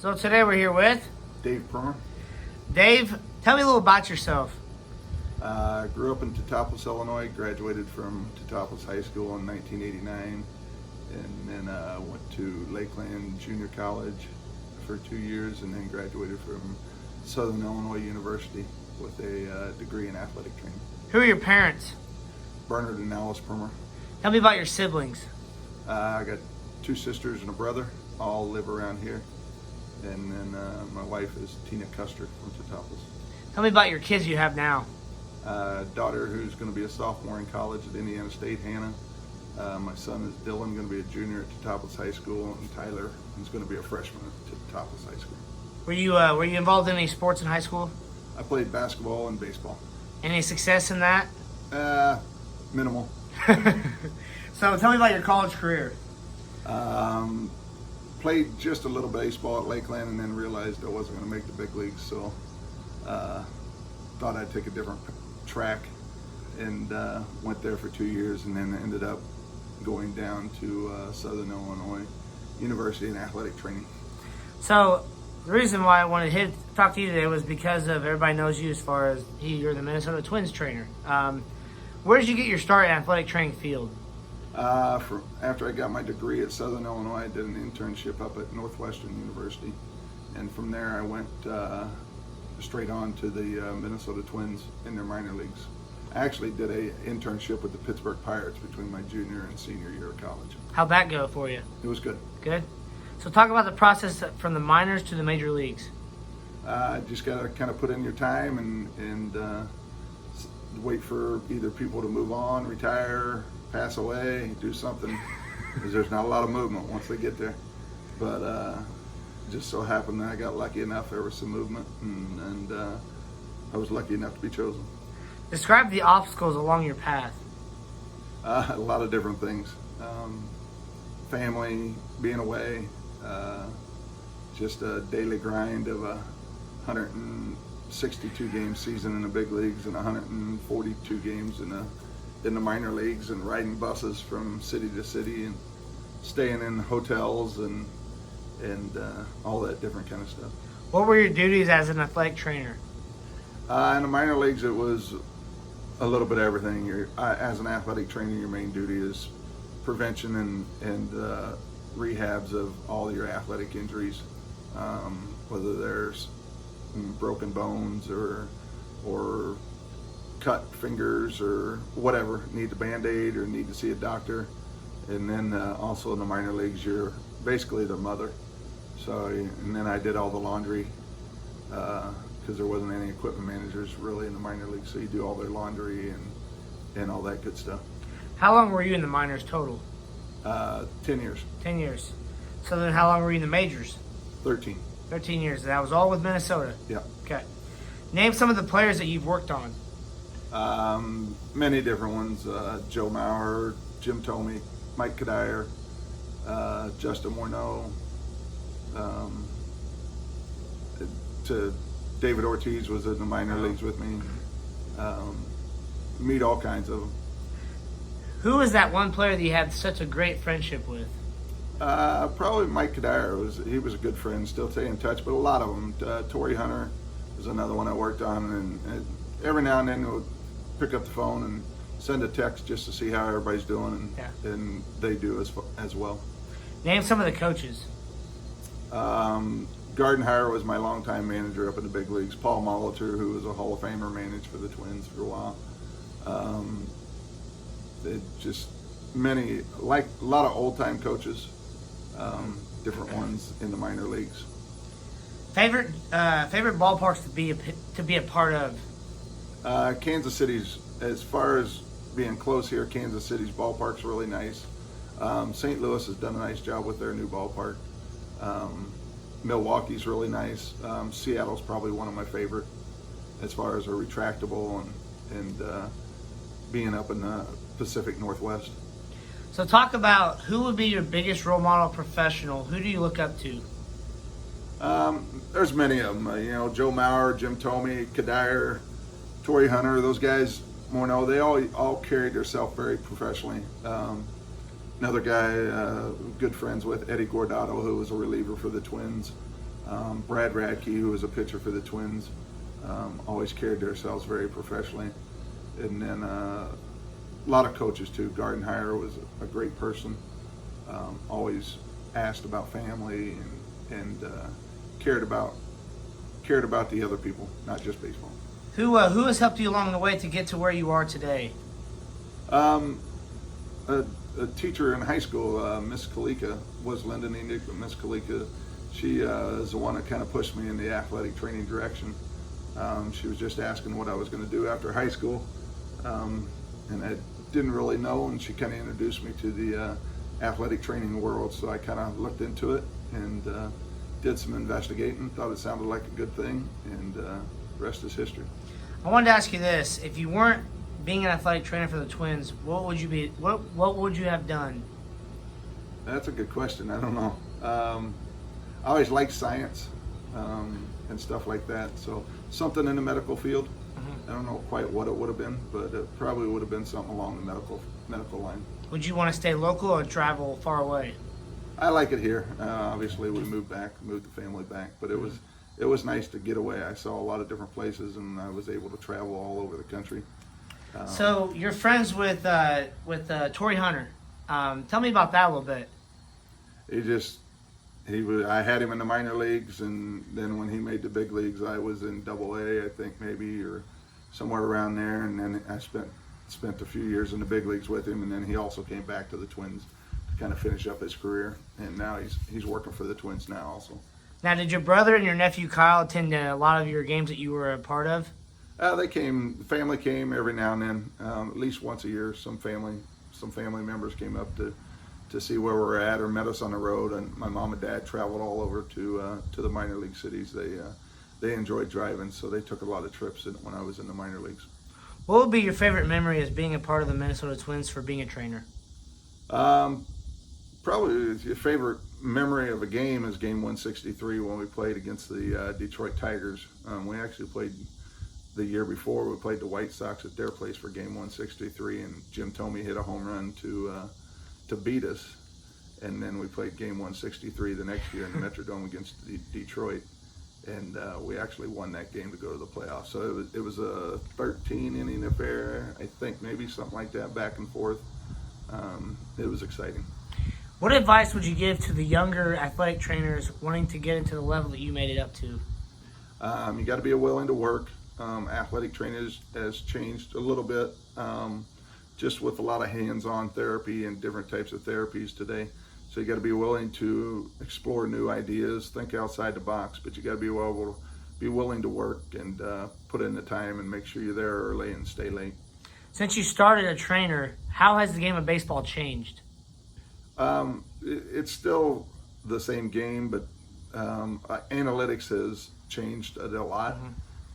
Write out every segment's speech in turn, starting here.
So today we're here with Dave Pruemer. Dave. Tell me a little about yourself. Grew up in Teutopolis, Illinois. Graduated from Teutopolis High School in 1989, and then went to Lakeland Junior College for 2 years, and then graduated from Southern Illinois University with a degree in athletic training. Who are your parents? Bernard and Alice Pruemer. Tell me about your siblings. I got 2 sisters and a brother. All live around here, and then my wife is Tina Custer from Teutopolis. Tell me about your kids you have now. Daughter who's going to be a sophomore in college at Indiana State, Hannah. My son is Dylan, going to be a junior at Teutopolis High School, and Tyler is going to be a freshman at Teutopolis High School. Were you involved in any sports in high school? I played basketball and baseball. Any success in that? Minimal. So tell me about your college career. Played just a little baseball at Lakeland, and then realized I wasn't going to make the big leagues, so thought I'd take a different track, and went there for 2 years, and then ended up going down to Southern Illinois University in athletic training. So the reason why I wanted to talk to you today was because of everybody knows you as far as you're the Minnesota Twins trainer. Where did you get your start in athletic training field? After I got my degree at Southern Illinois, I did an internship up at Northwestern University, and from there I went straight on to the Minnesota Twins in their minor leagues. I actually did a internship with the Pittsburgh Pirates between my junior and senior year of college. How'd that go for you? It was good. Good. So talk about the process from the minors to the major leagues. Just got to kind of put in your time and wait for either people to move on, retire, pass away, do something, because there's not a lot of movement once they get there. But just so happened that I got lucky enough, there was some movement, and I was lucky enough to be chosen. Describe the obstacles along your path. A lot of different things. Family, being away, just a daily grind of a 162 game season in the big leagues and 142 games in the minor leagues, and riding buses from city to city and staying in hotels and all that different kind of stuff. What were your duties as an athletic trainer? In the minor leagues, it was a little bit of everything. As an athletic trainer, your main duty is prevention and rehabs of all your athletic injuries, whether there's broken bones or cut fingers or whatever, need a Band-Aid or need to see a doctor. And then also in the minor leagues, you're basically the mother. So, and then I did all the laundry, because there wasn't any equipment managers really in the minor leagues, so you do all their laundry and all that good stuff. How long were you in the minors total? 10 years. 10 years. So then how long were you in the majors? 13. 13 years. That was all with Minnesota? Yeah. Okay. Name some of the players that you've worked on. Many different ones. Joe Mauer, Jim Thome, Mike Kadire, Justin Morneau, to David Ortiz was in the minor leagues with me. Meet all kinds of them. Who was that one player that you had such a great friendship with? Probably Mike Kadire. He was a good friend, still stay in touch, but a lot of them. Torrey Hunter was another one I worked on, and every now and then we'll pick up the phone and send a text just to see how everybody's doing, and they do as well. Name some of the coaches. Gardenhire was my longtime manager up in the big leagues. Paul Molitor, who was a Hall of Famer, managed for the Twins for a while. Just many, like a lot of old-time coaches, different ones in the minor leagues. Favorite ballparks to be a part of? Kansas City's, as far as being close here, Kansas City's ballpark's really nice. St. Louis has done a nice job with their new ballpark. Milwaukee's really nice. Seattle's probably one of my favorite as far as a retractable and being up in the Pacific Northwest. So talk about who would be your biggest role model professional. Who do you look up to? There's many of them. Joe Mauer, Jim Thome, Kadire, Torrey Hunter, those guys, Morneau, they all carried themselves very professionally. Another guy, good friends with, Eddie Gordato, who was a reliever for the Twins. Brad Radke, who was a pitcher for the Twins, always carried themselves very professionally. And then a lot of coaches too. Gardenhire was a great person, always asked about family and cared about the other people, not just baseball. Who has helped you along the way to get to where you are today? A teacher in high school, Miss Kalika, was Linda Niedick, but Miss Kalika, she is the one that kind of pushed me in the athletic training direction. She was just asking what I was going to do after high school, and I didn't really know, and she kind of introduced me to the athletic training world, so I kind of looked into it and did some investigating, thought it sounded like a good thing, and the rest is history. I wanted to ask you this: if you weren't being an athletic trainer for the Twins, what would you be? What would you have done? That's a good question. I don't know. I always liked science and stuff like that. So something in the medical field. I don't know quite what it would have been, but it probably would have been something along the medical line. Would you want to stay local or travel far away? I like it here. Obviously, we moved the family back, but it was nice to get away. I saw a lot of different places, and I was able to travel all over the country. So you're friends with Torrey Hunter. Tell me about that a little bit. I had him in the minor leagues, and then when he made the big leagues, I was in AA, I think maybe, or somewhere around there. And then I spent a few years in the big leagues with him, and then he also came back to the Twins to kind of finish up his career. And now he's working for the Twins now also. Now, did your brother and your nephew Kyle attend a lot of your games that you were a part of? They came. The family came every now and then, at least once a year. Some family members came up to see where we're at or met us on the road. And my mom and dad traveled all over to the minor league cities. They enjoyed driving, so they took a lot of trips when I was in the minor leagues. What would be your favorite memory as being a part of the Minnesota Twins for being a trainer? Probably your favorite memory of a game is game 163 when we played against the Detroit Tigers. We actually played the year before. We played the White Sox at their place for game 163, and Jim Thome hit a home run to beat us. And then we played game 163 the next year in the Metrodome against Detroit, and we actually won that game to go to the playoffs. So it was a 13-inning affair, I think, maybe something like that, back and forth. It was exciting. What advice would you give to the younger athletic trainers wanting to get into the level that you made it up to? You got to be willing to work. Athletic training has changed a little bit, just with a lot of hands-on therapy and different types of therapies today. So you got to be willing to explore new ideas, think outside the box, but you got to be willing to work and put in the time and make sure you're there early and stay late. Since you started a trainer, how has the game of baseball changed? It's still the same game, but analytics has changed a lot.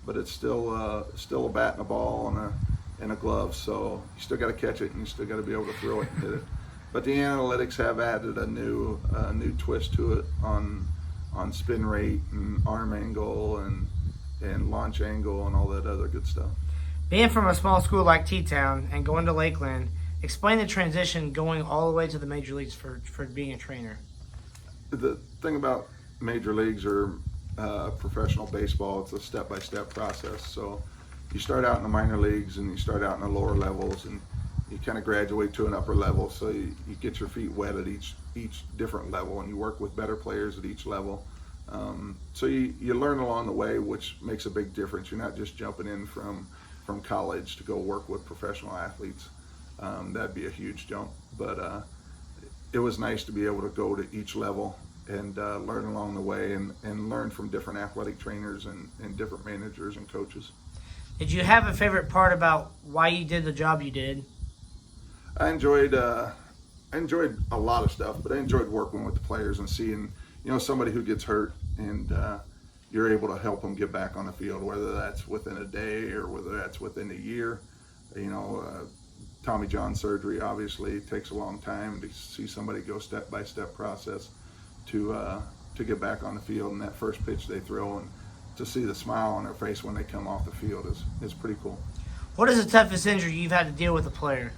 But it's still a bat and a ball and a glove. So you still got to catch it, and you still got to be able to throw it and hit it. But the analytics have added a new twist to it on spin rate and arm angle and launch angle and all that other good stuff. Being from a small school like T-Town and going to Lakeland, explain the transition going all the way to the major leagues for being a trainer. The thing about major leagues or professional baseball, it's a step-by-step process. So you start out in the minor leagues and you start out in the lower levels, and you kind of graduate to an upper level. So you get your feet wet at each different level, and you work with better players at each level. So you learn along the way, which makes a big difference. You're not just jumping in from college to go work with professional athletes. That'd be a huge jump, but it was nice to be able to go to each level and learn along the way and learn from different athletic trainers and different managers and coaches. Did you have a favorite part about why you did the job you did? I enjoyed a lot of stuff, but I enjoyed working with the players and seeing, somebody who gets hurt and you're able to help them get back on the field, whether that's within a day or whether that's within a year. Tommy John surgery obviously takes a long time. To see somebody go step-by-step process to get back on the field, and that first pitch they throw, and to see the smile on their face when they come off the field is pretty cool. What is the toughest injury you've had to deal with a player?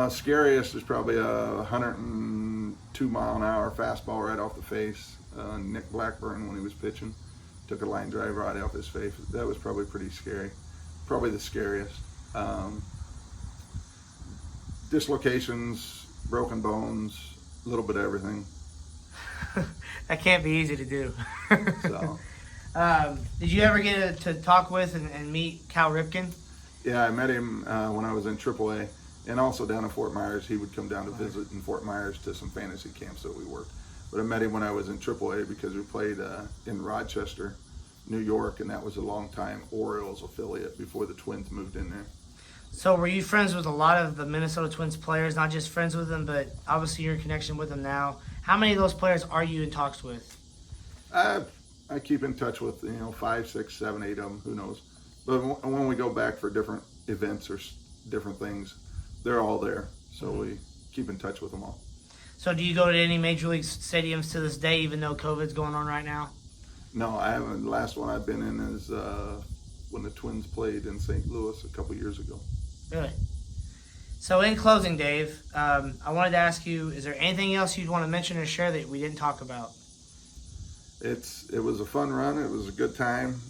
Scariest is probably a 102-mile-an-hour fastball right off the face. Nick Blackburn when he was pitching. Took a line drive right off his face. That was probably pretty scary. Probably the scariest. Dislocations, broken bones, a little bit of everything. That can't be easy to do. So, did you ever get to talk with and meet Cal Ripken? yeah, I met him when I was in AAA, and also down in Fort Myers. He would come down to visit in Fort Myers to some fantasy camps that we worked. But I met him when I was in AAA because we played in Rochester, New York, and that was a long-time Orioles affiliate before the Twins moved in there. So were you friends with a lot of the Minnesota Twins players? Not just friends with them, but obviously you're in connection with them now. How many of those players are you in talks with? I keep in touch with 5, 6, 7, 8 of them. Who knows? But when we go back for different events or different things, they're all there. So we keep in touch with them all. So do you go to any major league stadiums to this day, even though COVID's going on right now? No, I haven't. The last one I've been in is when the Twins played in St. Louis a couple years ago. Really? So in closing, Dave, I wanted to ask you, is there anything else you'd want to mention or share that we didn't talk about? It was a fun run. It was a good time.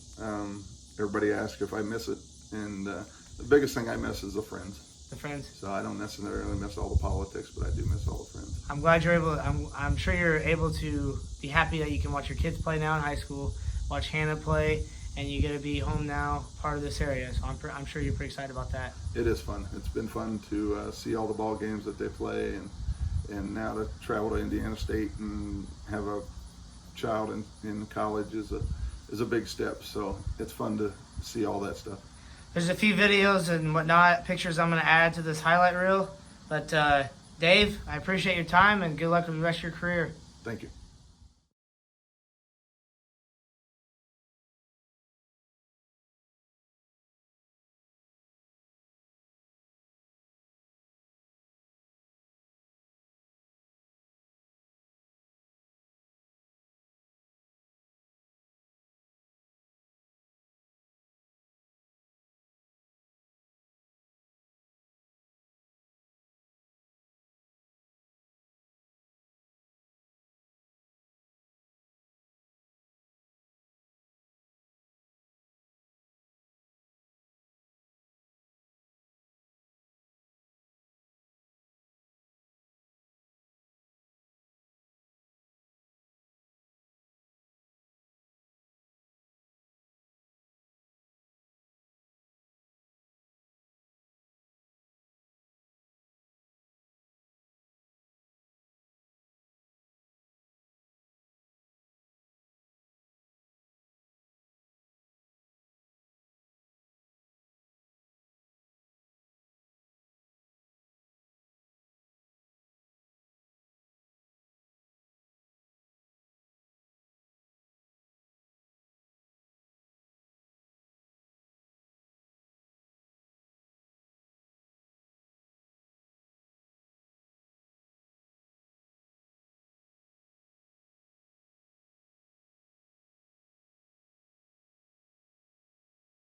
Everybody asked if I miss it, and the biggest thing I miss is the friends. The friends. So I don't necessarily miss all the politics, but I do miss all the friends. I'm glad you're able. I'm sure you're able to be happy that you can watch your kids play now in high school, watch Hannah play, and you get to be home now, part of this area. So I'm sure you're pretty excited about that. It is fun. It's been fun to see all the ball games that they play, and now to travel to Indiana State and have a child in college is a big step. So it's fun to see all that stuff. There's a few videos and whatnot, pictures I'm going to add to this highlight reel. But Dave, I appreciate your time and good luck with the rest of your career. Thank you.